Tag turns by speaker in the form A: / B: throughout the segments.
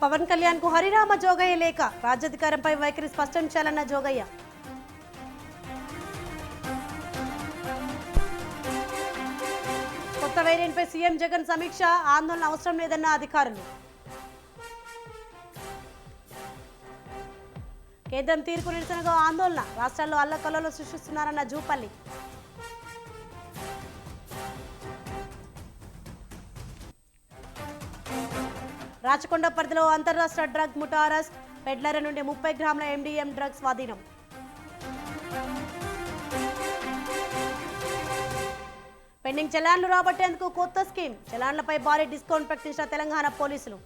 A: పవన్ కళ్యాణ్ కు హరిరామ జోగయ్య లేఖ రాజ్యాధికారంపై వైఖరి స్పష్టం చేయాలన్న జోగయ్య. కొత్త వేరియంట్ పై సీఎం జగన్ సమీక్ష, ఆందోళన అవసరం లేదన్న అధికారులు. కేంద్రం తీర్పు నిరసనగా ఆందోళన, రాష్ట్రాల్లో అల్లకల్లోలు సృష్టిస్తున్నారన్న జూపల్లి. రాచకొండ పరిధిలో అంతర్రాష్ట్ర డ్రగ్ ముఠా అరెస్ట్, పెడ్లర్ నుండి 30 గ్రాముల MDM డ్రగ్స్ స్వాధీనం. పెండింగ్ చలాన్లు రాబట్టేందుకు కొత్త స్కీమ్, చలాన్లపై భారీ డిస్కౌంట్ ప్రకటించిన తెలంగాణ పోలీసులు.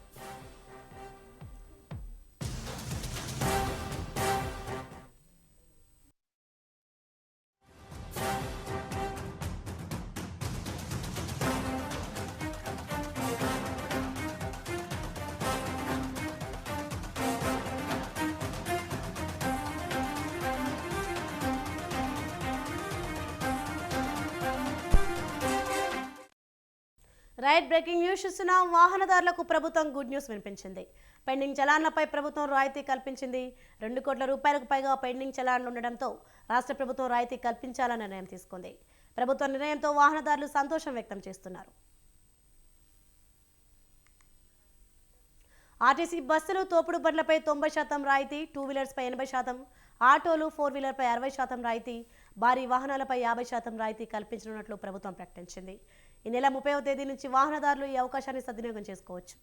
A: రైట్ బ్రేకింగ్ న్యూస్ చూస్తున్న వాహనదారులకు ప్రభుత్వం గుడ్ న్యూస్ వినిపించింది. పెండింగ్ చలాన్లపై ప్రభుత్వం రాయితీ కల్పించింది. 2 కోట్ల రూపాయలకు పైగా పెండింగ్ చలాన్లు ఉండడంతో రాష్ట్ర ప్రభుత్వం రాయితీ కల్పించాలని నిర్ణయం తీసుకుంది. ప్రభుత్వ నిర్ణయంతో వాహనదారులు సంతోషం వ్యక్తం చేస్తున్నారు. ఆర్టీసీ బస్సులు, తోపుడు బండ్లపై 90% రాయితీ, 2 వీలర్స్పై 80%, ఆటోలు, 4 వీలర్పై 60% రాయితీ, భారీ వాహనాలపై 50% రాయితీ కల్పించనున్నట్లు ప్రభుత్వం ప్రకటించింది. ఈ నెల 30వ తేదీ నుంచి వాహనదారులు ఈ అవకాశాన్ని సద్వినియోగం చేసుకోవచ్చు.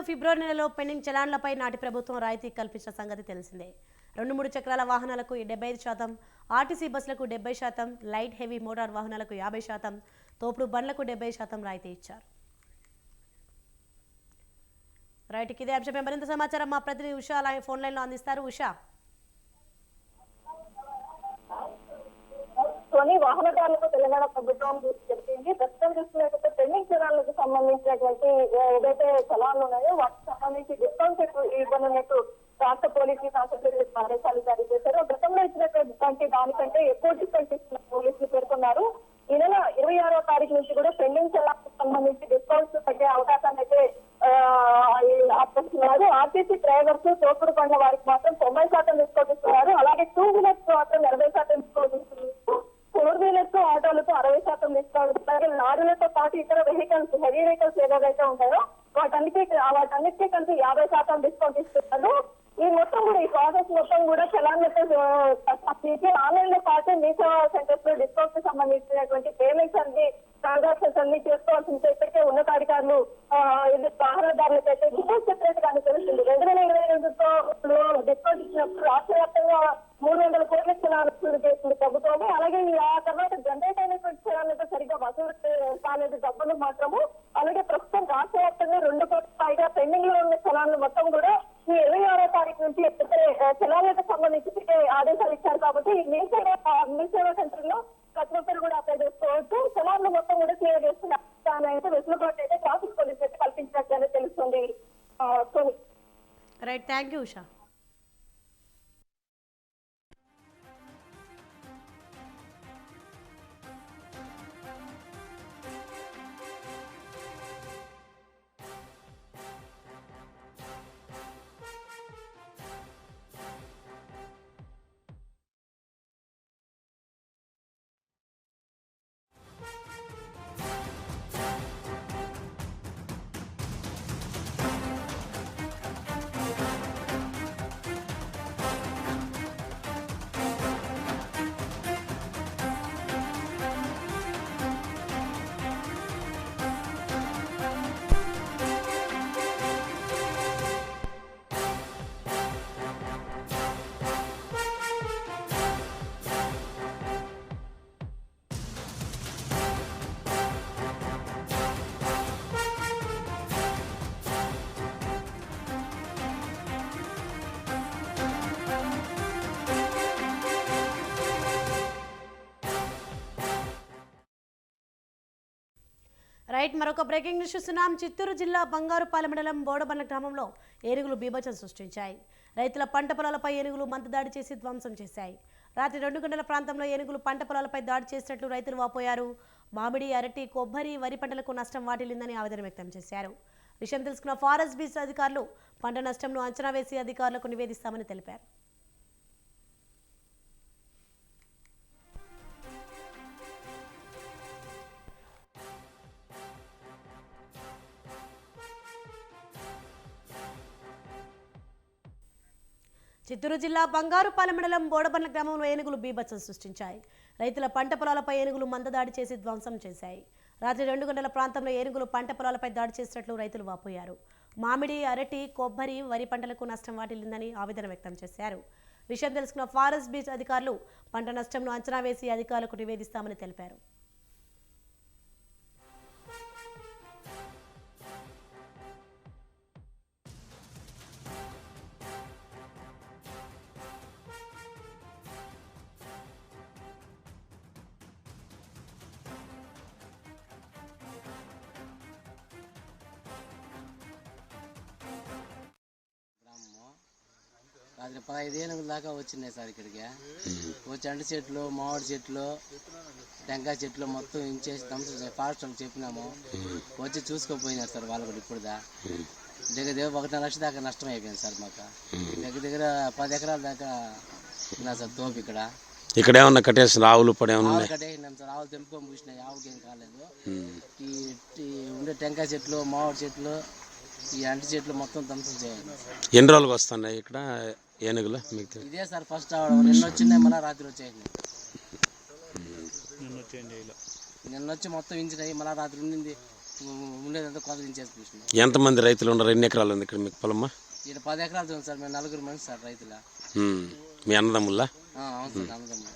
A: ఫిబ్రవరి నెలలో పెండింగ్ చలాన్లపై నాటి ప్రభుత్వం రాయితీ కల్పించిన సంగతి తెలిసిందే. 2-3 చక్రాల వాహనాలకు 75%, ఆర్టీసీ బస్సులకు 70%, లైట్ హెవీ మోటార్ వాహనాలకు 50%, తోపుడు బండ్లకు 70% రాయితీ ఇచ్చారు. రైట్, ఇదే అంశంపై మరింత సమాచారం మా ప్రతినిధి ఉషా ఫోన్ లైన్లో అందిస్తారు. ఉషా,
B: వాహనదారులకు తెలంగాణ ప్రభుత్వం చెప్పింది. ప్రస్తుతం చూస్తున్నట్లయితే పెండింగ్ చలాన్లకు సంబంధించినటువంటి ఏదైతే చలాన్లు ఉన్నాయో వాటికి సంబంధించి డిస్కౌంట్ ఇవ్వనున్నట్టు రాష్ట్ర పోలీసులు కాన్స్టేబుల్ ఆదేశాలు జారీ చేశారు. గతంలో ఇచ్చినటువంటి దానికంటే ఎక్కువ డిస్కౌంట్ ఇస్తున్న పోలీసులు పేర్కొన్నారు. ఈ నెల 26వ తారీఖు నుంచి కూడా పెండింగ్ చలాన్లకు సంబంధించి డిస్కౌంట్స్ తగ్గే అవకాశాన్ని అయితే ఆపిస్తున్నారు. ఆర్టీసీ డ్రైవర్స్, తోపుడు బండ్ల వారికి మాత్రం 90% డిస్కౌంట్ ఇస్తున్నారు. అలాగే 2 వీలర్స్ మాత్రం 80% డిస్కౌంట్ ఇస్తున్నారు. 4 వీలర్స్, ఆటోలకు 60% డిస్కౌంట్. అలాగే లారీలతో పాటు ఇతర వెహికల్స్, హెవీ వెహికల్స్ ఏదైతే ఉంటాయో వాటన్నిటికీ కలిసి 50% డిస్కౌంట్ ఇస్తున్నారు. ఈ మొత్తం కూడా ఈ ప్రాసెస్ మొత్తం కూడా చలాన్లతో ఆన్లైన్ లో పాటు మీ సేవా సెంటర్స్ లో డిస్కౌంట్ కి సంబంధించినటువంటి పేమెంట్స్ అన్ని, ట్రాన్సాక్షన్స్ అన్ని చేసుకోవాల్సింది ఇప్పటికే ఉన్నతాధికారులు వాహనదారులకు అయితే డిస్కౌంట్ చెప్పినట్టుగానే తెలుస్తుంది. 2022లో డిస్కౌంట్ ఇచ్చినప్పుడు రాష్ట్ర వ్యాప్తంగా 300 కోట్ల చలాన్లు చేసింది ప్రభుత్వమే. అలాగే ఆ తర్వాత జనరేట్ అయినటువంటి చలాన్లతో సరిగ్గా వసూలు కాలేదు డబ్బులు మాత్రము. అలాగే ప్రస్తుతం రాష్ట్ర వ్యాప్తంగా 2 కోట్ల పైగా పెండింగ్ లో ఉన్న చలాన్లు మొత్తం కూడా ఈ 26వ తారీఖు నుంచి చలాన్లకు సంబంధించి ఆదేశాలు ఇచ్చారు. కాబట్టి మీ సేవా సెంటర్ లో ప్రతి ఒక్కరు కూడా అప్లై చేసుకోవచ్చు. చలాన్లు మొత్తం కూడా క్లియర్ చేస్తున్న అయితే వెసులుబాటు అయితే ట్రాఫిక్ పోలీసు అయితే కల్పించినట్లయితే తెలుస్తుంది.
A: Right, thank you Usha. Right మరొక బ్రేకింగ్ న్యూస్ చూస్తున్నాం. చిత్తూరు జిల్లా బంగారుపాలెం మండలం బోడబండ గ్రామంలో ఏనుగులు బీభత్సం సృష్టించాయి. రైతుల పంట పొలాలపై ఏనుగులు మందు దాడి చేసి ధ్వంసం చేశాయి. రాత్రి 2 గంటల ప్రాంతంలో ఏనుగులు పంట పొలాలపై దాడి చేసినట్లు రైతులు వాపోయారు. మామిడి, అరటి, కొబ్బరి, వరి పంటలకు నష్టం వాటిల్లిందని ఆవేదన వ్యక్తం చేశారు. విషయం తెలుసుకున్న ఫారెస్ట్ బీచ్ అధికారులు పంట నష్టంను అంచనా వేసి అధికారులకు నివేదిస్తామని తెలిపారు. చిత్తూరు జిల్లా బంగారుపాలెం మండలం బోడబండ్ల గ్రామంలో ఏనుగులు బీభత్సం సృష్టించాయి. రైతుల పంట పొలాలపై ఏనుగులు మందదాడి చేసి ధ్వంసం చేశాయి. రాత్రి 2 గంటల ప్రాంతంలో ఏనుగులు పంట పొలాలపై దాడి చేసినట్లు రైతులు వాపోయారు. మామిడి, అరటి, కొబ్బరి, వరి పంటలకు నష్టం వాటిల్లిందని ఆవేదన వ్యక్తం చేశారు. విషయం తెలుసుకున్న ఫారెస్ట్ బీచ్ అధికారులు పంట నష్టంను అంచనా వేసి అధికారులకు నివేదిస్తామని తెలిపారు.
C: రాత్రి 15 ఏనుగుల దాకా వచ్చినాయి సార్ ఇక్కడికి. వచ్చి అంటి చెట్లు, మామిడి చెట్లు, టెంకాయ చెట్లు మొత్తం ఇంచేసి దంసం ఫారెస్ట్ వాళ్ళకి చెప్పినాము. వచ్చి చూసుకోపోయినారు సార్ వాళ్ళు కూడా. ఇప్పుడుదా దగ్గర 1.5 లక్ష దాకా నష్టం అయిపోయింది సార్ మాకు. దగ్గర 10 ఎకరాల దాకా ఉన్నా సార్ తోపు ఇక్కడ.
D: ఇక్కడ ఏమన్నా కట్టేసిన ఆవులు
C: ఆవులు కట్టేసినాం సార్. ఆవులు తెంపుకొని పూసినాయి, ఆవుకి ఏం కాలేదు. ఉండే టెంకాయ చెట్లు, మామిడి చెట్లు, ఈ అంటి చెట్లు మొత్తం ధ్వంసం చేయాలి.
D: ఎన్ని రోజులకు వస్తున్నాయి ఇక్కడ ఏనుగులు? మీకు
C: ఇదే సార్ ఫస్ట్ రావడం. నిన్న వచ్చినాయి, మళ్ళీ రాత్రి వచ్చేసినాయి. నిన్న వచ్చి మొత్తం ఇంచినాయి, మళ్ళీ రాత్రి ఉండేదంతా కొత్త ఇంచేసి పూసినాయి.
D: ఎంతమంది రైతులు ఉన్నారు? ఎన్ని ఎకరాలు ఉంది ఇక్కడ మీకు పొలమ్మా?
C: ఇక్కడ 10 ఎకరాలు ఉంది సార్. మేము 4 మంది సార్ రైతుల.
D: మీ అన్నదమ్ముల్లా?
C: అవును సార్, అన్నదమ్ములు.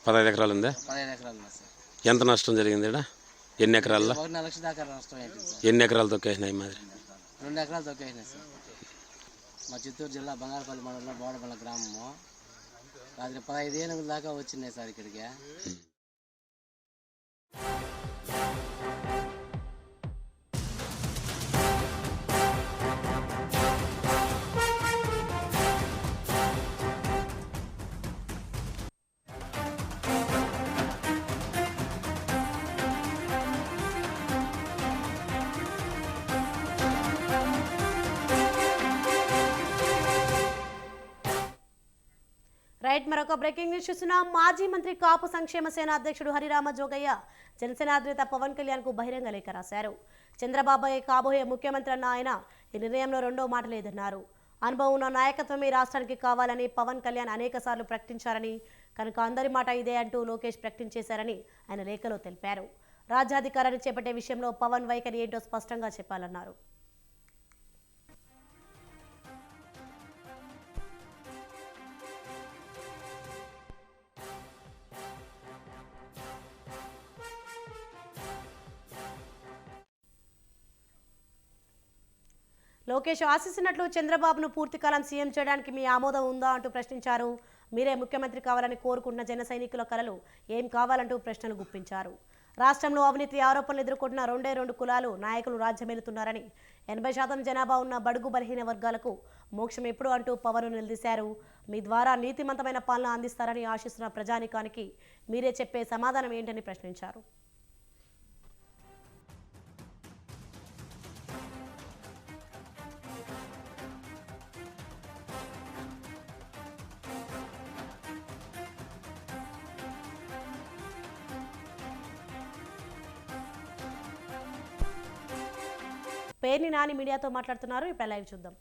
D: 15 ఎకరాలు ఉందా?
C: 15 ఎకరాలు ఉంది సార్.
D: ఎంత నష్టం జరిగింది ఇక్కడ? ఎన్ని ఎకరాల్లో?
C: 1.5 లక్ష దాకా నష్టం అయింది సార్.
D: ఎన్ని ఎకరాలు తొక్కేసినాయి మాదిరి?
C: 2 ఎకరాలు తొక్కేసినాయి సార్. మా చిత్తూరు జిల్లా బంగారుపాలెం మండలంలో బోడబండ్ల గ్రామము. రాత్రి 15 ఏనుగుల దాకా వచ్చినాయి సార్ ఇక్కడికి.
A: రైట్ మరొక బ్రేకింగ్ న్యూస్ చూస్తున్నాం. మాజీ మంత్రి కాపు సంక్షేమ సేన అధ్యక్షుడు హరిరామ జోగయ్య జనసేన అధినేత పవన్ కళ్యాణ్ కు బహిరంగ లేఖ రాశారు. చంద్రబాబు కాబోయే ముఖ్యమంత్రి అన్న ఆయన ఈ నిర్ణయంలో రెండో మాట లేదన్నారు. అనుభవం ఉన్న నాయకత్వం ఈ రాష్ట్రానికి కావాలని పవన్ కళ్యాణ్ అనేక సార్లు ప్రకటించారని, కనుక అందరి మాట ఇదే అంటూ లోకేష్ ప్రకటించేశారని ఆయన లేఖలో తెలిపారు. రాజ్యాధికారాన్ని చేపట్టే విషయంలో పవన్ వైఖరి ఏంటో స్పష్టంగా చెప్పాలన్నారు. లోకేష్ ఆశిస్తున్నట్లు చంద్రబాబును పూర్తికాలం సీఎం చేయడానికి మీ ఆమోదం ఉందా అంటూ ప్రశ్నించారు. మీరే ముఖ్యమంత్రి కావాలని కోరుకుంటున్న జన సైనికుల కలలు ఏం కావాలంటూ ప్రశ్నలు గుప్పించారు. రాష్ట్రంలో అవినీతి ఆరోపణలు ఎదుర్కొంటున్న 2 కులాలు నాయకులు రాజ్యమేలుతున్నారని, 80% జనాభా ఉన్న బడుగు బలహీన వర్గాలకు మోక్షం ఎప్పుడు అంటూ పవన్ నిలదీశారు. మీ ద్వారా నీతిమంతమైన పాలన అందిస్తారని ఆశిస్తున్న ప్రజానికానికి మీరే చెప్పే సమాధానం ఏంటని ప్రశ్నించారు. పేర్ని నాని మీడియాతో మాట్లాడుతున్నారు. ఇప్పుడు లైవ్ చూద్దాం.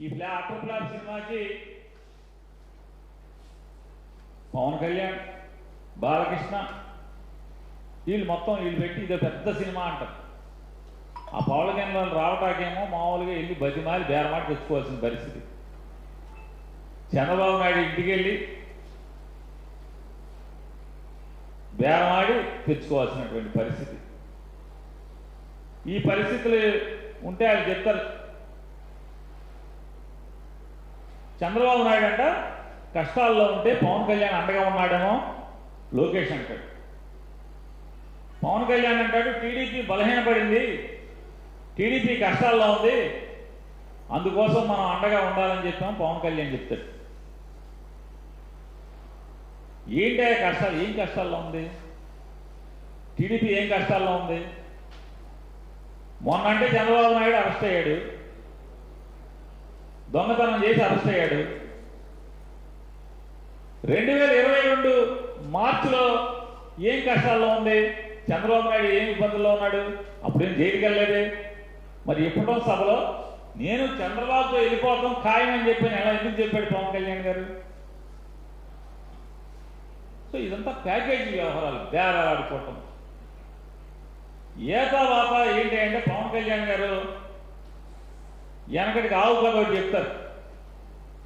E: ఈ అటల్ ప్లాన్ సినిమాకి పవన్ కళ్యాణ్, బాలకృష్ణ వీళ్ళు పెట్టి ఇదో పెద్ద సినిమా అంటారు. ఆ పవన్ కళ్యాణ్ రావటాకేమో మామూలుగా వెళ్ళి బతిమాలి బేరమాట తెచ్చుకోవాల్సిన పరిస్థితి. చంద్రబాబు నాయుడు ఇంటికి వెళ్ళి బేరమాడి తెచ్చుకోవాల్సినటువంటి పరిస్థితి. ఈ పరిస్థితులు ఉంటే ఆయన చెప్తారు. చంద్రబాబు నాయుడు అంట కష్టాల్లో ఉంటే పవన్ కళ్యాణ్ అండగా ఉన్నాడేమో లోకేష్ అంటాడు. పవన్ కళ్యాణ్ అంటాడు టీడీపీ బలహీనపడింది, టీడీపీ కష్టాల్లో ఉంది, అందుకోసం మనం అండగా ఉండాలని చెప్పాం పవన్ కళ్యాణ్ చెప్తాడు. ఏంటి కష్టాలు? ఏం కష్టాల్లో ఉంది టీడీపీ? ఏం కష్టాల్లో ఉంది? మొన్న అంటే చంద్రబాబు నాయుడు అరెస్ట్ అయ్యాడు, దొంగతనం చేసి అరెస్ట్ అయ్యాడు. 2022 మార్చిలో ఏం కష్టాల్లో ఉంది? చంద్రబాబు నాయుడు ఏం ఇబ్బందుల్లో ఉన్నాడు? అప్పుడేం జైలుకి వెళ్ళలేదే. మరి ఎప్పుడో సభలో నేను చంద్రబాబుతో వెళ్ళిపోవడం ఖాయమని చెప్పాను. ఎలా ఎందుకు చెప్పాడు పవన్ కళ్యాణ్ గారు? సో ఇదంతా ప్యాకేజీ వ్యవహారాలు, బేరాడుకోవటం. ఏ తర్వాత ఏంటి అంటే పవన్ కళ్యాణ్ గారు వెనకటికి ఆవు కథ ఒకటి చెప్తారు.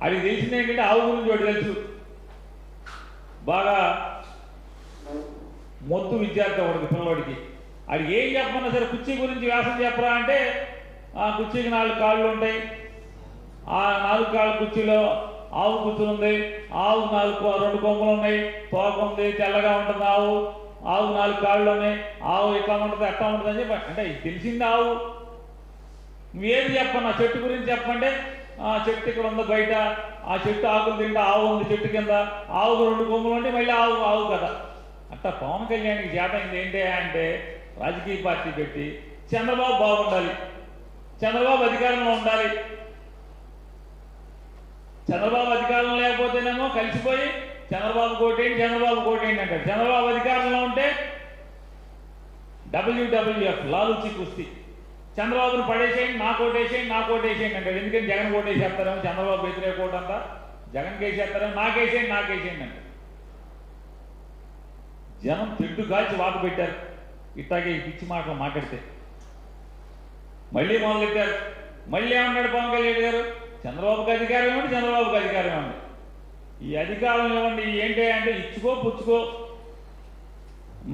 E: అది తెలిసింది ఏంటంటే ఆవు గురించి ఒకటి తెలుసు. బాగా మొత్తు విద్యార్థి ఒకటికి పిల్లవాడికి అది ఏం చెప్పమన్నా సరే కుర్చీ గురించి వ్యాసం చెప్పరా అంటే ఆ కుర్చీకి 4 కాళ్ళు ఉంటాయి, ఆ 4 కాళ్ళ కుర్చీలో ఆవు కూర్చుంది, ఆవు 2 కొమ్ములు ఉన్నాయి, తోక ఉంది, తెల్లగా ఉంటుంది ఆవు 4 కాళ్ళు ఉన్నాయి, ఆవు ఇట్లా ఉంటుంది అట్లా ఉంటుంది అని చెప్పి అంటే తెలిసింది ఆవు. నువ్వేది చెప్పన్నా చెట్టు గురించి చెప్పంటే ఆ చెట్టు ఇక్కడ ఉంది బయట, ఆ చెట్టు ఆకులు తింటే ఆవు ఉంది చెట్టు కింద, ఆవుకు 2 కొమ్ములు ఉంటే మళ్ళీ ఆవు కదా. అట్లా పవన్ కళ్యాణ్కి చేతైంది ఏంటి అంటే రాజకీయ పార్టీ పెట్టి చంద్రబాబు బాగుండాలి, చంద్రబాబు అధికారంలో ఉండాలి, చంద్రబాబు అధికారంలో లేకపోతేనేమో కలిసిపోయి చంద్రబాబు కోటేయండి అంటాడు. చంద్రబాబు అధికారంలో ఉంటే WWF లాలూచి కుస్తీ, చంద్రబాబును పడేసేయండి నా కోటేసేయండి అంటాడు. ఎందుకంటే జగన్ కోటేసేస్తారేమో, చంద్రబాబు వ్యతిరేక కోట అంతా జగన్ కేసేస్తారేమో, నాకేసేయండి అంటాడు. జనం తిట్టు కాల్చి వాకు పెట్టారు ఇట్లాగే పిచ్చి మాటలు మాట్లాడితే. మళ్ళీ మొదలెట్టారు. మళ్ళీ ఏమన్నాడు పవన్ కళ్యాణ్ గారు? చంద్రబాబుకి అధికారం ఇవ్వండి, ఈ అధికారం ఇవ్వండి ఏంటి అంటే ఇచ్చుకో పుచ్చుకో,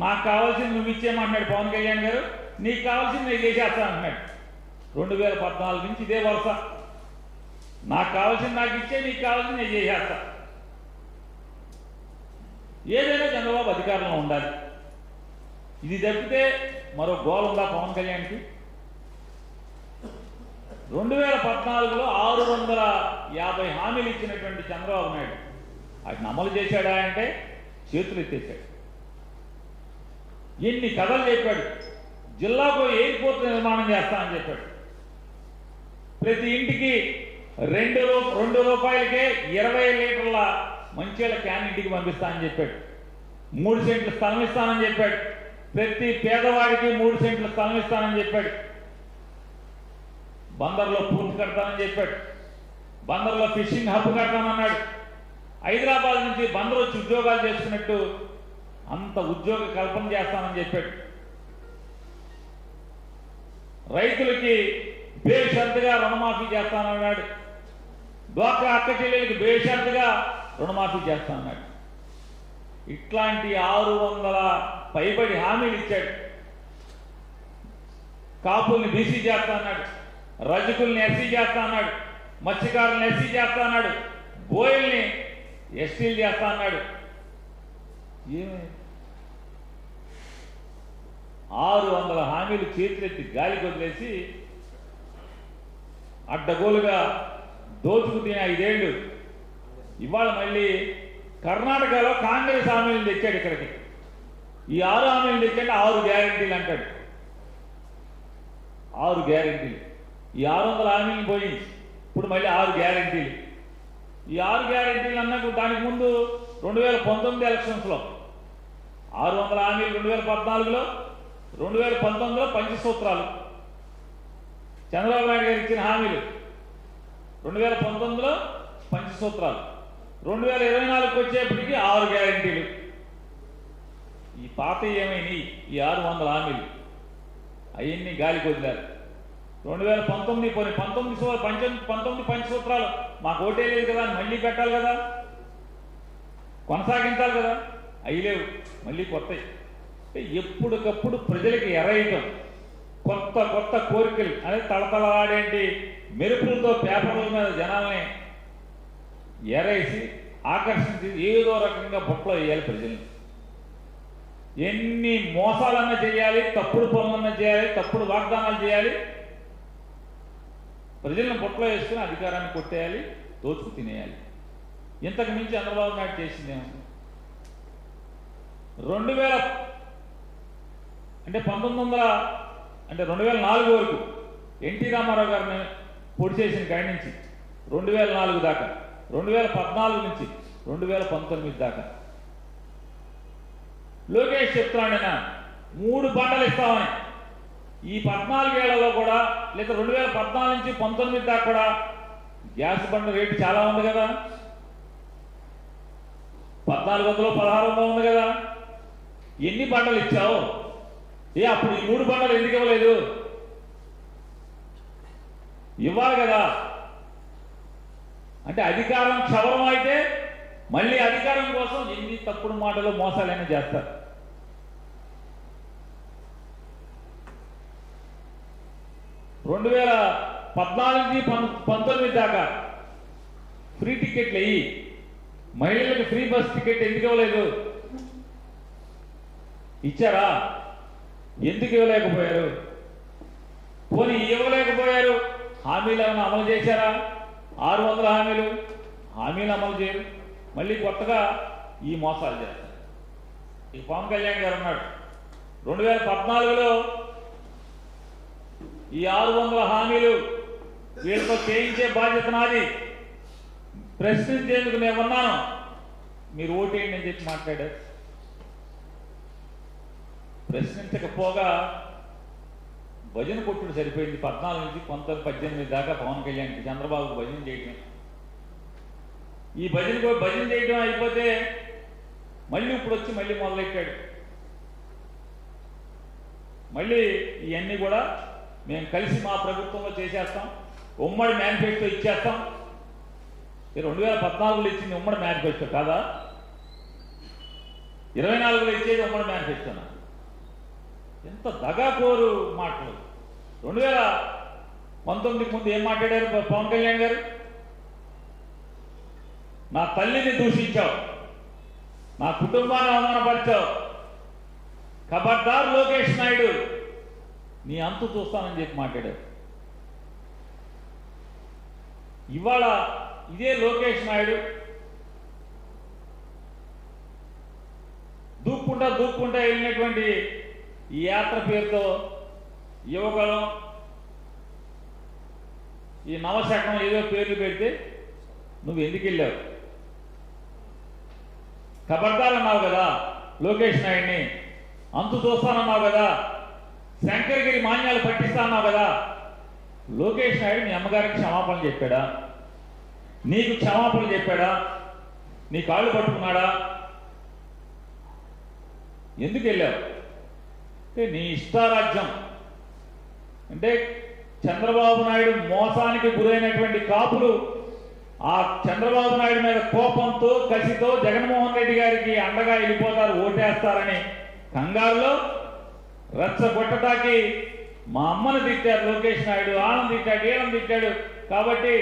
E: నాకు కావాల్సింది నువ్వు ఇచ్చేయమన్నాడు పవన్ కళ్యాణ్ గారు. నీకు కావాల్సింది నేను చేసేస్తా అంటున్నాడు. 2014 నుంచి ఇదే వరుస. నాకు కావాల్సింది నాకు ఇచ్చే, నీకు కావాల్సింది నేను చేసేస్తా. ఏదైనా చంద్రబాబు అధికారంలో ఉండాలి. ఇది తప్పితే మరో గోల్ ఉందా పవన్ కళ్యాణ్కి? 2014లో 650 హామీలు ఇచ్చినటువంటి చంద్రబాబు నాయుడు వాటిని అమలు చేశాడా అంటే చేతులు ఎత్తేశాడు. ఎన్ని కథలు చెప్పాడు. జిల్లాకు ఎయిర్పోర్ట్ నిర్మాణం చేస్తానని చెప్పాడు. ప్రతి ఇంటికి 2 రూపాయలకే 20 లీటర్ల మంచిల క్యాన్ ఇంటికి పంపిస్తానని చెప్పాడు. 3 సెంట్లు స్థలం ఇస్తానని చెప్పాడు. ప్రతి పేదవాడికి 3 సెంట్ల స్థలం ఇస్తానని చెప్పాడు. బందర్లో పూర్తి కడతానని చెప్పాడు. బందర్లో ఫిషింగ్ హబ్ కడతానన్నాడు. హైదరాబాద్ నుంచి బందర్ వచ్చి ఉద్యోగాలు చేసుకున్నట్టు అంత ఉద్యోగ కల్పన చేస్తానని చెప్పాడు. రైతులకి బేషరతుగా రుణమాఫీ చేస్తానన్నాడు. డ్వాక్రా అక్క చెల్లెలకి బేషరతుగా రుణమాఫీ చేస్తానన్నాడు. ఇట్లాంటి 600 పైబడి హామీలు ఇచ్చాడు. కాపుల్ని బీసీ చేస్తా అన్నాడు, రజకుల్ని ఎస్సీ చేస్తా అన్నాడు, మత్స్యకారుల్ని ఎస్సీ చేస్తా అన్నాడు, బోయల్ని ఎస్టీలు చేస్తా అన్నాడు. ఏమి 600 హామీలు చేతులెత్తి గాలికి వదిలేసి అడ్డగోలుగా దోచుకు తినే 5 ఏళ్ళు. ఇవాళ మళ్ళీ కర్ణాటకలో కాంగ్రెస్ హామీలు తెచ్చాడు ఇక్కడికి. ఈ 6 హామీలు తెచ్చాడు, 6 గ్యారెంటీలు అంటాడు. 6 గ్యారెంటీలు. ఈ 600 హామీలు పోయి ఇప్పుడు మళ్ళీ 6 గ్యారెంటీలు. ఈ 6 గ్యారెంటీలు అన్నకు దానికి ముందు 2019 ఎలక్షన్స్లో 600 హామీలు 2014లో, 2019లో పంచసూత్రాలు చంద్రబాబు నాయుడు గారు ఇచ్చిన హామీలు. 2019లో పంచసూత్రాలు, 2024కి వచ్చేప్పటికి 6 గ్యారెంటీలు. ఈ పాత ఏమైనాయి? ఈ 600 హామీలు అవన్నీ గాలికి వదిలారు. 2019 పోనీ 19 పంచసూత్రాలు మాకు ఓటే లేదు కదా, మళ్ళీ పెట్టాలి కదా, కొనసాగించాలి కదా, అవి లేవు, మళ్ళీ కొత్తవి. ఎప్పటికప్పుడు ప్రజలకి ఎరయటం, కొత్త కొత్త కోరికలు అదే తళతళలాడేంటి మెరుపులతో పేపర్ల మీద జనాల్ని ఎరేసి ఆకర్షించి ఏదో రకంగా బొట్టలో వేయాలి ప్రజల్ని. ఎన్ని మోసాలన్నా చేయాలి, తప్పుడు పనులన్నా చేయాలి, తప్పుడు వాగ్దానాలు చేయాలి, ప్రజలను పొట్టలో వేసుకుని అధికారాన్ని కొట్టేయాలి, దోచుకు తినేయాలి. ఇంతకు మించి చంద్రబాబు నాయుడు చేసిందేమో. 2004 వరకు ఎన్టీ రామారావు గారిని పొడి చేసిన కాడి నుంచి 2004 దాకా, 2014 నుంచి 2019 దాకా లోకేష్ చెప్తున్నాడు ఆయన 3 బండలు ఇస్తామని. ఈ 14 ఏళ్లలో కూడా లేదా 2014 నుంచి 19 దాకా కూడా గ్యాస్ బండ రేటు చాలా ఉంది కదా, 1400 1600 ఉంది కదా. ఎన్ని బండలు ఇచ్చావు? అప్పుడు ఈ 3 బండలు ఎందుకు ఇవ్వలేదు? ఇవ్వాలి కదా. అంటే అధికారం క్షవరం అయితే మళ్ళీ అధికారం కోసం ఎన్ని తప్పుడు మాటలు మోసాలైనా చేస్తారు. 2014 నుంచి 19 దాకా ఫ్రీ టికెట్లు అయ్యి మహిళలకు ఫ్రీ బస్ టికెట్ ఎందుకు ఇవ్వలేదు? ఇచ్చారా? ఎందుకు ఇవ్వలేకపోయారు? పోనీ ఇవ్వలేకపోయారు, హామీలు ఏమైనా అమలు చేశారా? 600 హామీలు అమలు చేయరు, మళ్ళీ కొత్తగా ఈ మోసాలు చేస్తారు. ఈ పవన్ కళ్యాణ్ గారు ఉన్నాడు, 2014లో ఈ 600 హామీలు వీళ్ళతో చేయించే బాధ్యత నాది, ప్రశ్నించేందుకు నేను ఉన్నాను, మీరు ఓటేయండి అని చెప్పి మాట్లాడారు. ప్రశ్నించకపోగా భజన కొట్టుడు సరిపోయింది. 14 నుంచి 18 దాకా పవన్ కళ్యాణ్కి చంద్రబాబు భజన చేయటం. ఈ భజన చేయటం అయిపోతే మళ్ళీ ఇప్పుడు వచ్చి మళ్ళీ మొదలెట్టాడు. మళ్ళీ ఇవన్నీ కూడా మేము కలిసి మా ప్రభుత్వంలో చేసేస్తాం, ఉమ్మడి మేనిఫెస్టో ఇచ్చేస్తాం. 2014లో ఇచ్చింది ఉమ్మడి మేనిఫెస్టో కాదా? 24లో ఇచ్చేది ఉమ్మడి మేనిఫెస్టోనా? ఎంత దగాకోరు మాటలు. 2019కి ముందు ఏం మాట్లాడారు పవన్ కళ్యాణ్ గారు? నా తల్లిని దూషించావు, నా కుటుంబాన్ని అవమానపరిచావు, ఖబర్దార్ లోకేష్ నాయుడు, నీ అంతు చూస్తానని చెప్పి మాట్లాడారు. ఇవాళ ఇదే లోకేష్ నాయుడు దూక్కుంటా వెళ్ళినటువంటి ఈ యాత్ర పేరుతో యువకులం ఈ నవశకం ఏదో పేర్లు పెడితే నువ్వు ఎందుకు వెళ్ళావు? ఖబర్దార్ అన్నావు కదా లోకేష్ నాయుడిని, అంతు చూస్తానన్నావు కదా, శంకరగిరి మాన్యాలు పట్టిస్తా అన్నావు కదా. లోకేష్ నాయుడు నీ అమ్మగారికి క్షమాపణ చెప్పాడా? నీకు క్షమాపణ చెప్పాడా? నీ కాళ్ళు పట్టుకున్నాడా? ఎందుకు వెళ్ళావు? అంటే నీ ఇష్టారాజ్యం. అంటే చంద్రబాబు నాయుడు మోసానికి గురైనటువంటి కాపులు ఆ చంద్రబాబు నాయుడు మీద కోపంతో కసితో జగన్మోహన్ రెడ్డి గారికి అండగా వెళ్ళిపోతారు, ఓటేస్తారని కంగారులో రెచ్చగొట్టడానికి మా అమ్మను తిట్టారు లోకేష్ నాయుడు, ఆనంద్ తిట్టాడు, ఏనం తిట్టాడు, కాబట్టి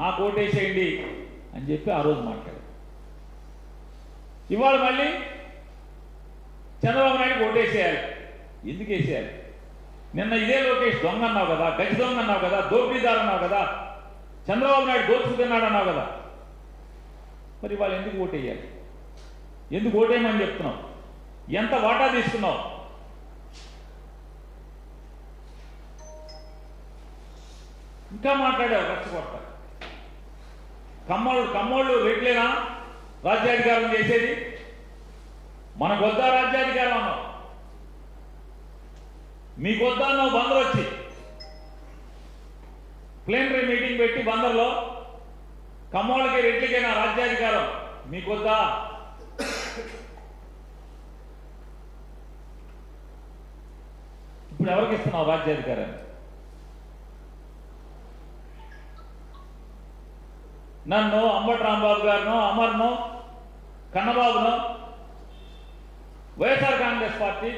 E: నాకు ఓటేసేయండి అని చెప్పి ఆ రోజు మాట్లాడారు. ఇవాళ మళ్ళీ చంద్రబాబు నాయుడు ఓటేసేయాలి. ఎందుకు వేసేయాలి? నిన్న ఇదే లోకేష్ దొంగ అన్నావు కదా, గజ దొంగ అన్నావు కదా, దోపిడీదారు అన్నావు కదా, చంద్రబాబు నాయుడు దోచుకుతున్నాడు అన్నావు కదా. మరి వాళ్ళు ఎందుకు ఓటేయాలి? ఎందుకు ఓటేయమని చెప్తున్నావు? ఎంత వాటా తీసుకున్నావు? ఇంకా మాట్లాడావు రెచ్చగొట్ట. కమ్మోళ్ళు రెడ్లేనా రాజ్యాధికారం చేసేది? మనకు వద్దా రాజ్యాధికారం అన్నావు, మీకు వద్దా అన్నావు. బందర్ వచ్చి ప్లేనరీ మీటింగ్ పెట్టి బందర్లో కమ్మోళ్ళకి రెడ్లకైనా రాజ్యాధికారం మీకు వద్దా? ఇప్పుడు ఎవరికి ఇస్తున్నావు రాజ్యాధికారాన్ని? నన్ను, అంబటి రాంబాబు గారినో, అమర్నో, కన్నబాబునో వైఎస్ఆర్ కాంగ్రెస్ పార్టీ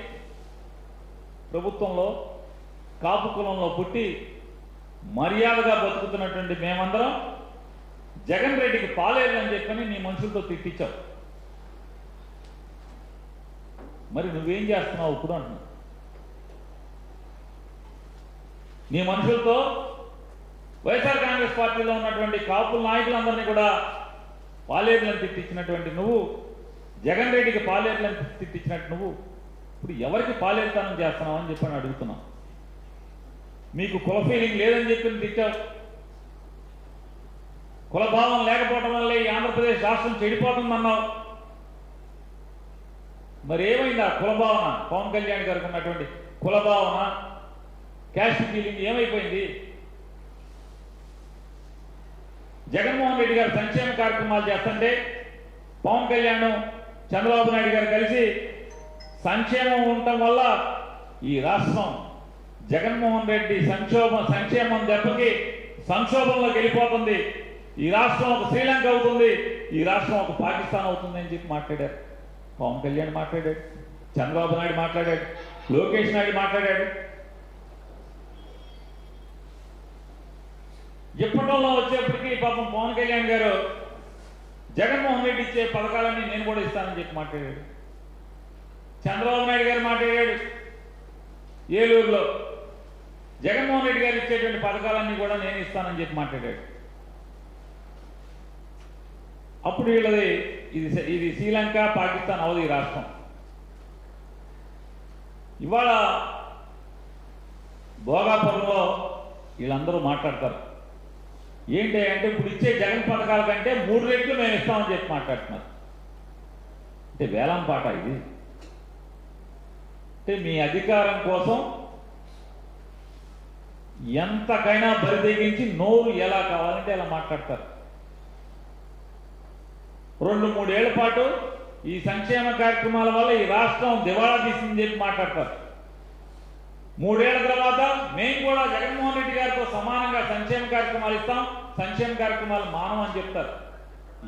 E: ప్రభుత్వంలో కాపు కులంలో పుట్టి మర్యాదగా బతుకుతున్నటువంటి మేమందరం జగన్ రెడ్డికి పాలేదు అని చెప్పని నీ మనుషులతో తిట్టించావు. మరి నువ్వేం చేస్తున్నావు ఇప్పుడు అంటున్నా. నీ మనుషులతో వైఎస్ఆర్ కాంగ్రెస్ పార్టీలో ఉన్నటువంటి కాపుల నాయకులందరినీ కూడా పాలేరులను తిట్టించినటువంటి నువ్వు, జగన్ రెడ్డికి పాలేరులను తిట్టించినట్టు నువ్వు ఇప్పుడు ఎవరికి పాలేరుతనం చేస్తున్నావు అని చెప్పని అడుగుతున్నావు. మీకు కుల ఫీలింగ్ లేదని చెప్పి తిట్టావు. కులభావం లేకపోవడం వల్లే ఈ ఆంధ్రప్రదేశ్ రాష్ట్రం చెడిపోతుందన్నావు. మరి ఏమైంది ఆ కులభావన? పవన్ కళ్యాణ్ గారికి ఉన్నటువంటి కులభావన, క్యాస్ట్ ఫీలింగ్ ఏమైపోయింది? జగన్మోహన్ రెడ్డి గారు సంక్షేమ కార్యక్రమాలు చేస్తుంటే పవన్ కళ్యాణ్, చంద్రబాబు నాయుడు గారు కలిసి సంక్షేమం ఉండటం వల్ల ఈ రాష్ట్రం జగన్మోహన్ రెడ్డి సంక్షేమం దెబ్బకి సంక్షోభంలోకి వెళ్ళిపోతుంది. ఈ రాష్ట్రం ఒక శ్రీలంక అవుతుంది, ఈ రాష్ట్రం ఒక పాకిస్తాన్ అవుతుంది అని చెప్పి మాట్లాడారు. పవన్ కళ్యాణ్ మాట్లాడాడు, చంద్రబాబు నాయుడు మాట్లాడాడు, లోకేష్ నాయుడు మాట్లాడాడు. ఇప్పటిలో వచ్చేప్పటికీ పాపం పవన్ కళ్యాణ్ గారు జగన్మోహన్ రెడ్డి ఇచ్చే పథకాలన్నీ నేను కూడా ఇస్తానని చెప్పి మాట్లాడాడు. చంద్రబాబు నాయుడు గారు మాట్లాడాడు ఏలూరులో, జగన్మోహన్ రెడ్డి గారు ఇచ్చేటువంటి పథకాలన్నీ కూడా నేను ఇస్తానని చెప్పి మాట్లాడాడు. అప్పుడు వీళ్ళది ఇది శ్రీలంక, పాకిస్తాన్ అవదు ఈ రాష్ట్రం. ఇవాళ భోగాపురంలో వీళ్ళందరూ మాట్లాడతారు. ఏంటి అంటే ఇప్పుడు ఇచ్చే జగన్ పథకాల కంటే 3 రెట్లు మేము ఇస్తామని చెప్పి మాట్లాడుతున్నారు. అంటే వేలం పాట ఇది. అంటే మీ అధికారం కోసం ఎంతకైనా బరి తెగించి నోరు ఎలా కావాలంటే అలా మాట్లాడతారు. 2-3 ఏళ్ల పాటు ఈ సంక్షేమ కార్యక్రమాల వల్ల ఈ రాష్ట్రం దివాళా తీసిందని చెప్పి మాట్లాడతారు. 3 ఏళ్ల తర్వాత మేము కూడా జగన్మోహన్ రెడ్డి గారితో సమానంగా సంక్షేమ కార్యక్రమాలు ఇస్తాం, సంక్షేమ కార్యక్రమాలు మానం అని చెప్తారు.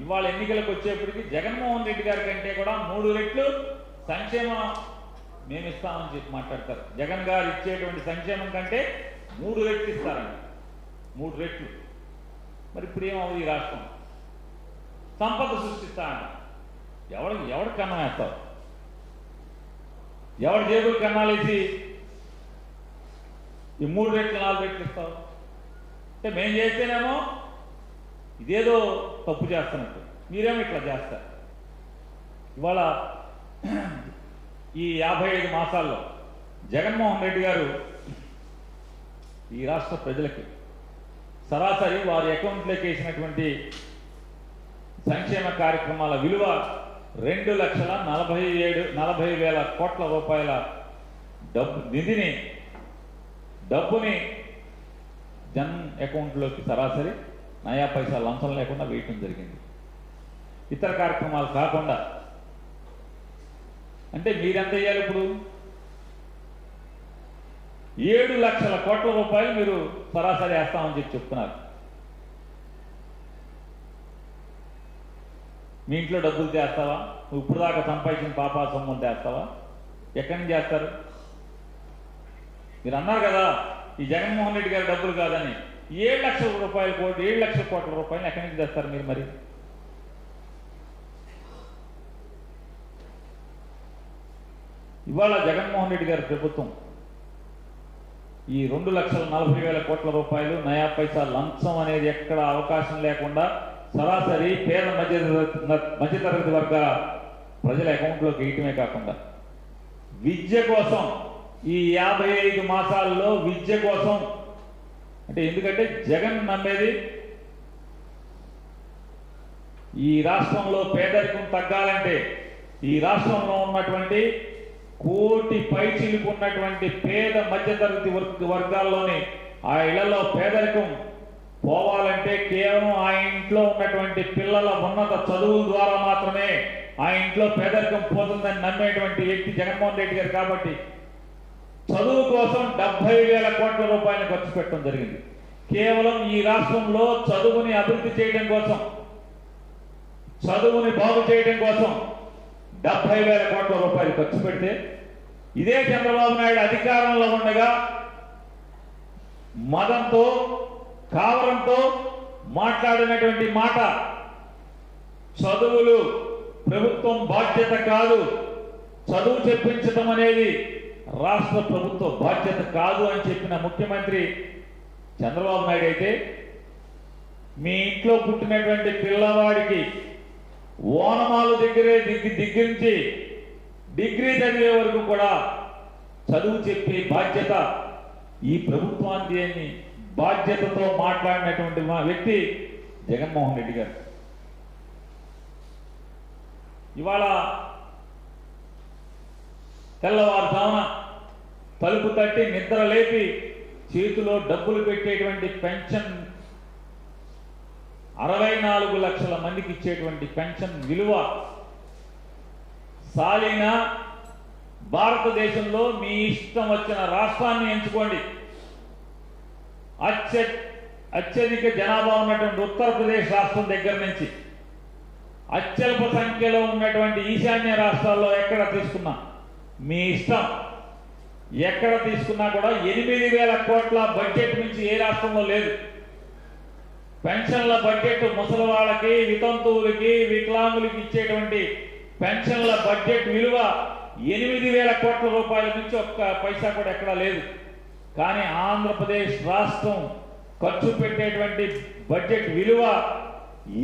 E: ఇవాళ ఎన్నికలకు వచ్చేప్పటికి జగన్మోహన్ రెడ్డి గారి కంటే కూడా 3 రెట్లు సంక్షేమం మేము ఇస్తామని చెప్పి మాట్లాడతారు. జగన్ గారు ఇచ్చేటువంటి సంక్షేమం కంటే 3 రెట్లు ఇస్తారండి, 3 రెట్లు. మరి ఇప్పుడు ఏమవుతుంది ఈ రాష్ట్రం? సంపద సృష్టిస్తానంట. ఎవడు కన్నం వేస్తావు? ఎవరి జేబులు కన్నాలేసి ఈ 3 రెట్లు 4 రెట్లు ఇస్తావు? అంటే మేము చేస్తేనేమో ఇదేదో తప్పు చేస్తున్నట్టు, మీరేమో ఇట్లా చేస్తారు. ఇవాళ ఈ 55 మాసాల్లో జగన్మోహన్ రెడ్డి గారు ఈ రాష్ట్ర ప్రజలకి సరాసరి వారి అకౌంట్లోకి వేసినటువంటి సంక్షేమ కార్యక్రమాల విలువ 2,40,000 కోట్ల రూపాయల డబ్బుని జన్ అకౌంట్లోకి సరాసరి నయా పైసా లంచం లేకుండా వేయటం జరిగింది. ఇతర కార్యక్రమాలు కాకుండా. అంటే మీరెంత వేయాలి ఇప్పుడు? 7 లక్షల కోట్ల రూపాయలు మీరు సరాసరి వేస్తామని చెప్పి చెప్తున్నారు. మీ ఇంట్లో డబ్బులు చేస్తావా? నువ్వు ఇప్పుడు దాకా సంపాదించిన పాపా సొమ్ములు చేస్తావా? ఎక్కడి నుంచి చేస్తారు? మీరు అన్నారు కదా ఈ జగన్మోహన్ రెడ్డి గారి డబ్బులు కాదని. 7 లక్షల కోట్ల రూపాయలు ఎక్కడి నుంచి తెస్తారు మీరు? మరి ఇవాళ జగన్మోహన్ రెడ్డి గారి ప్రభుత్వం ఈ 2,40,000 కోట్ల రూపాయలు నయా పైసా లంచం అనేది ఎక్కడ అవకాశం లేకుండా సరాసరి పేద మధ్యతరగతి వర్గాల ప్రజల అకౌంట్లోకి వేయటమే కాకుండా విద్య కోసం ఈ 55 మాసాల్లో విద్య కోసం, అంటే ఎందుకంటే జగన్ నమ్మేది ఈ రాష్ట్రంలో పేదరికం తగ్గాలంటే ఈ రాష్ట్రంలో ఉన్నటువంటి 1 కోటి పైచిలుకు ఉన్నటువంటి పేద మధ్యతరగతి వర్గాల్లోని ఆ ఇళ్లలో పేదరికం పోవాలంటే కేవలం ఆ ఇంట్లో ఉన్నటువంటి పిల్లల ఉన్నత చదువుల ద్వారా మాత్రమే ఆ ఇంట్లో పేదరికం పోతుందని నమ్మేటువంటి వ్యక్తి జగన్మోహన్ రెడ్డి గారు. కాబట్టి చదువు కోసం 70,000 కోట్ల రూపాయలను ఖర్చు పెట్టడం జరిగింది. కేవలం ఈ రాష్ట్రంలో చదువుని అభివృద్ధి చేయడం కోసం, చదువుని బాగు చేయడం కోసం 70,000 కోట్ల రూపాయలు ఖర్చు పెడితే ఇదే చంద్రబాబు నాయుడు అధికారంలో ఉండగా మదంతో కావరంతో మాట్లాడినటువంటి మాట, చదువులు ప్రభుత్వం బాధ్యత కాదు, చదువు చెప్పించడం అనేది రాష్ట్ర ప్రభుత్వ బాధ్యత కాదు అని చెప్పిన ముఖ్యమంత్రి చంద్రబాబు నాయుడు అయితే, మీ ఇంట్లో పుట్టినటువంటి పిల్లవాడికి ఓనమాలు దగ్గరించి డిగ్రీ చదివే వరకు కూడా చదువు చెప్పే బాధ్యత ఈ ప్రభుత్వానికి అని బాధ్యతతో మాట్లాడినటువంటి మా వ్యక్తి జగన్మోహన్ రెడ్డి గారు. ఇవాళ తెల్లవారుజామున తలుపు తట్టి నిద్ర లేపి చేతిలో డబ్బులు పెట్టేటువంటి పెన్షన్ 64 లక్షల మందికి ఇచ్చేటువంటి పెన్షన్ విలువ సాలిన భారతదేశంలో మీ ఇష్టం వచ్చిన రాష్ట్రాన్ని ఎంచుకోండి. అత్యధిక జనాభా ఉన్నటువంటి ఉత్తరప్రదేశ్ రాష్ట్రం దగ్గర నుంచి అత్యల్ప సంఖ్యలో ఉన్నటువంటి ఈశాన్య రాష్ట్రాల్లో ఎక్కడ తీసుకున్నా మీ ఇష్టం. ఎక్కడ తీసుకున్నా కూడా 8,000 కోట్ల బడ్జెట్ నుంచి ఏ రాష్ట్రంలో లేదు. పెన్షన్ల బడ్జెట్ ముసలి వాళ్ళకి, వితంతువులకి, వికలాంగులకి ఇచ్చేటువంటి పెన్షన్ల బడ్జెట్ విలువ 8,000 కోట్ల రూపాయల నుంచి ఒక్క పైసా కూడా ఎక్కడా లేదు. కానీ ఆంధ్రప్రదేశ్ రాష్ట్రం ఖర్చు పెట్టేటువంటి బడ్జెట్ విలువ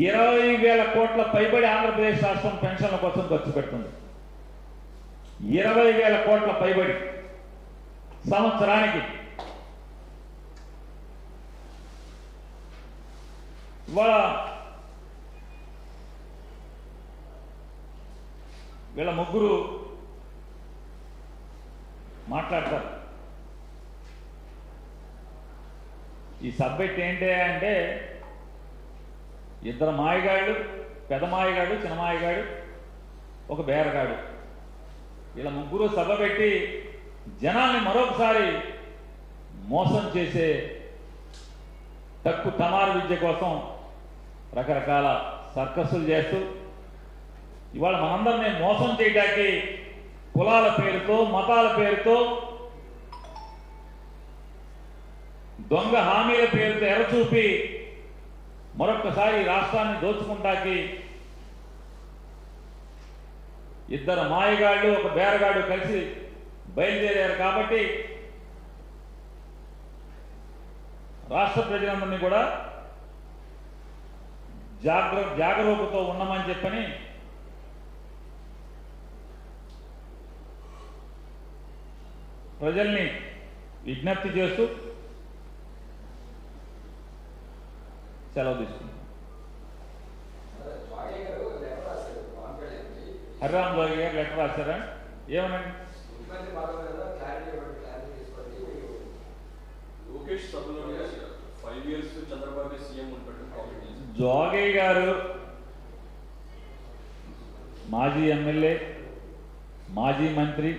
E: 20,000 కోట్ల పైబడి ఆంధ్రప్రదేశ్ రాష్ట్రం పెన్షన్ల కోసం ఖర్చు పెడుతుంది. 20,000 కోట్ల పైబడి సంవత్సరానికి. ఇవాళ వీళ్ళ ముగ్గురు మాట్లాడతారు. ఈ సబ్జెక్ట్ ఏంటి అంటే, ఇద్దరు మాయగాళ్ళు, పెద్ద మాయగాడు, చిన్న మాయగాడు, ఒక బేరగాడు. వీళ్ళ ముగ్గురు సభ పెట్టి జనాల్ని మరొకసారి మోసం చేసే తక్కువ తమారు విద్య కోసం రకరకాల సర్కస్సులు చేస్తూ ఇవాళ మనందరినీ మోసం చేయడానికి కులాల పేరుతో, మతాల పేరుతో, దొంగ హామీల పేరుతో ఎరచూపి మరొక్కసారి రాష్ట్రాన్ని దోచుకుంటాకి ఇద్దరు మాయగాళ్ళు, ఒక బేరగాడు కలిసి బయలుదేరారు. కాబట్టి రాష్ట్ర ప్రజలందరినీ కూడా జాగరూకతో ఉండమని చెప్పని ప్రజల్ని విజ్ఞప్తి చేస్తూ సెలవు తీసుకుంటాం. హరిరామ్ జోగి గారు లెటర్ రాశారా? ఏమనండి? జోగయ్య గారు మాజీ ఎమ్మెల్యే, మాజీ మంత్రి,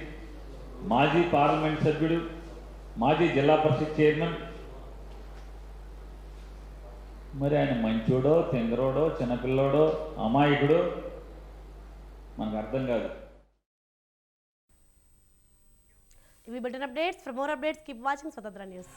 E: మాజీ పార్లమెంట్ సభ్యుడు, మాజీ జిల్లా పరిషత్ చైర్మన్. మరి ఆయన మంచోడో, తెంగరోడో, చిన్నపిల్లోడో, అమాయకుడో మనకు అర్థం కాదు.
A: ఇవి bulletin updates. For more updates keep watching స్వతంత్ర న్యూస్.